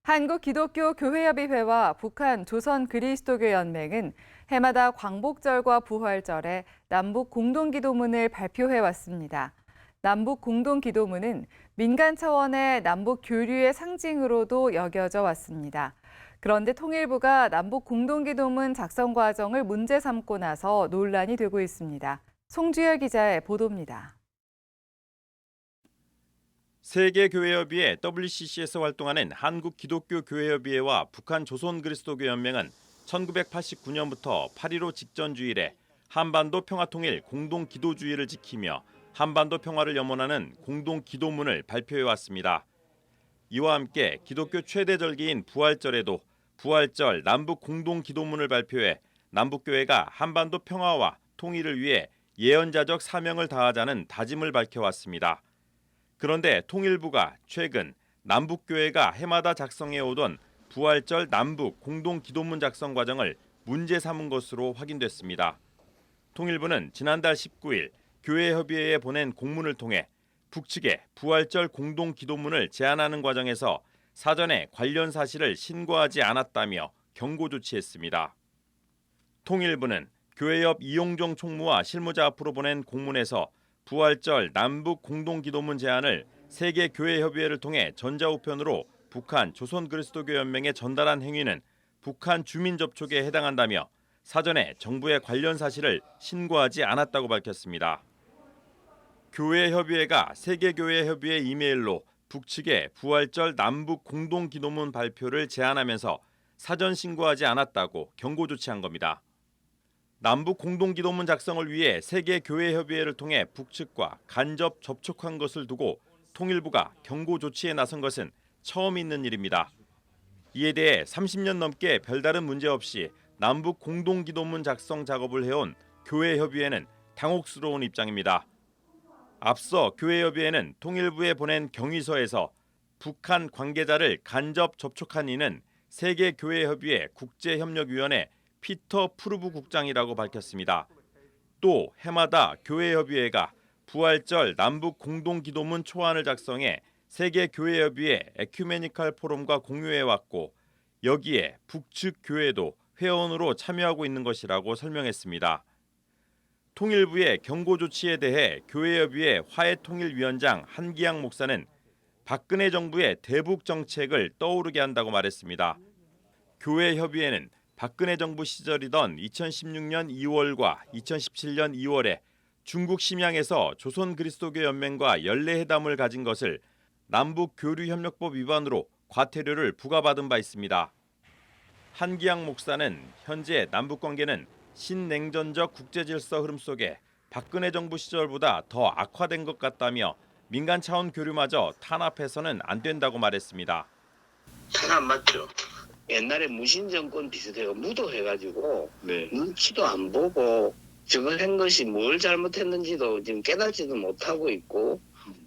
한국기독교교회협의회와 북한 조선그리스도교연맹은 해마다 광복절과 부활절에 남북 공동기도문을 발표해 왔습니다. 남북 공동기도문은 민간 차원의 남북 교류의 상징으로도 여겨져 왔습니다. 그런데 통일부가 남북 공동기도문 작성 과정을 문제 삼고 나서 논란이 되고 있습니다. 송주열 기자의 보도입니다. 세계교회협의회 WCC에서 활동하는 한국기독교교회협의회와 북한 조선그리스도교연맹은 1989년부터 8.15 직전 주일에 한반도 평화통일 공동기도주의를 지키며 한반도 평화를 염원하는 공동기도문을 발표해왔습니다. 이와 함께 기독교 최대 절기인 부활절에도 부활절 남북 공동기도문을 발표해 남북교회가 한반도 평화와 통일을 위해 예언자적 사명을 다하자는 다짐을 밝혀왔습니다. 그런데 통일부가 최근 남북교회가 해마다 작성해오던 부활절 남북 공동기도문 작성 과정을 문제 삼은 것으로 확인됐습니다. 통일부는 지난달 19일 교회협의회에 보낸 공문을 통해 북측에 부활절 공동기도문을 제안하는 과정에서 사전에 관련 사실을 신고하지 않았다며 경고 조치했습니다. 통일부는 교회협 이용종 총무와 실무자 앞으로 보낸 공문에서 부활절 남북 공동기도문 제안을 세계교회협의회를 통해 전자우편으로 북한 조선그리스도교연맹에 전달한 행위는 북한 주민 접촉에 해당한다며 사전에 정부에 관련 사실을 신고하지 않았다고 밝혔습니다. 교회협의회가 세계교회협의회 이메일로 북측에 부활절 남북 공동기도문 발표를 제안하면서 사전 신고하지 않았다고 경고 조치한 겁니다. 남북 공동기도문 작성을 위해 세계교회협의회를 통해 북측과 간접 접촉한 것을 두고 통일부가 경고 조치에 나선 것은 처음 있는 일입니다. 이에 대해 30년 넘게 별다른 문제 없이 남북 공동기도문 작성 작업을 해온 교회협의회는 당혹스러운 입장입니다. 앞서 교회협의회는 통일부에 보낸 경위서에서 북한 관계자를 간접 접촉한 이는 세계교회협의회 국제협력위원회 피터 프루브 국장이라고 밝혔습니다. 또 해마다 교회협의회가 부활절 남북 공동기도문 초안을 작성해 세계교회협의회 에큐메니컬 포럼과 공유해왔고 여기에 북측 교회도 회원으로 참여하고 있는 것이라고 설명했습니다. 통일부의 경고 조치에 대해 교회협의회 화해통일위원장 한기양 목사는 박근혜 정부의 대북 정책을 떠오르게 한다고 말했습니다. 교회협의회는 박근혜 정부 시절이던 2016년 2월과 2017년 2월에 중국 심양에서 조선그리스도교연맹과 연례회담을 가진 것을 남북교류협력법 위반으로 과태료를 부과받은 바 있습니다. 한기양 목사는 현재 남북관계는 신냉전적 국제질서 흐름 속에 박근혜 정부 시절보다 더 악화된 것 같다며 민간 차원 교류마저 탄압해서는 안 된다고 말했습니다. 탄압 맞죠. 옛날에 무신정권 비슷해요. 무도해가지고 눈치도 안 보고 저걸 한 것이 뭘 잘못했는지도 지금 깨닫지도 못하고 있고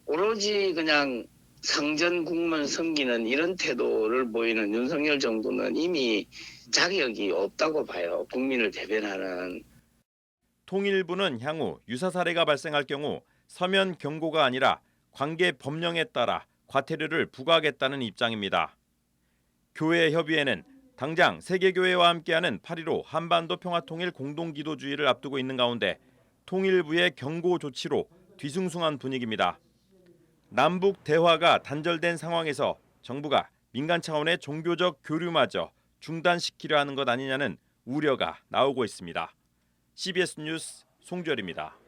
오로지 그냥 상전국만 섬기는 이런 태도를 보이는 윤석열 정부는 이미 자격이 없다고 봐요. 국민을 대변하는. 통일부는 향후 유사 사례가 발생할 경우 서면 경고가 아니라 관계 법령에 따라 과태료를 부과하겠다는 입장입니다. 교회협의회는 당장 세계교회와 함께하는 8.15 한반도 평화통일 공동기도주의를 앞두고 있는 가운데 통일부의 경고 조치로 뒤숭숭한 분위기입니다. 남북 대화가 단절된 상황에서 정부가 민간 차원의 종교적 교류마저 중단시키려 하는 것 아니냐는 우려가 나오고 있습니다. CBS 뉴스 송주열입니다.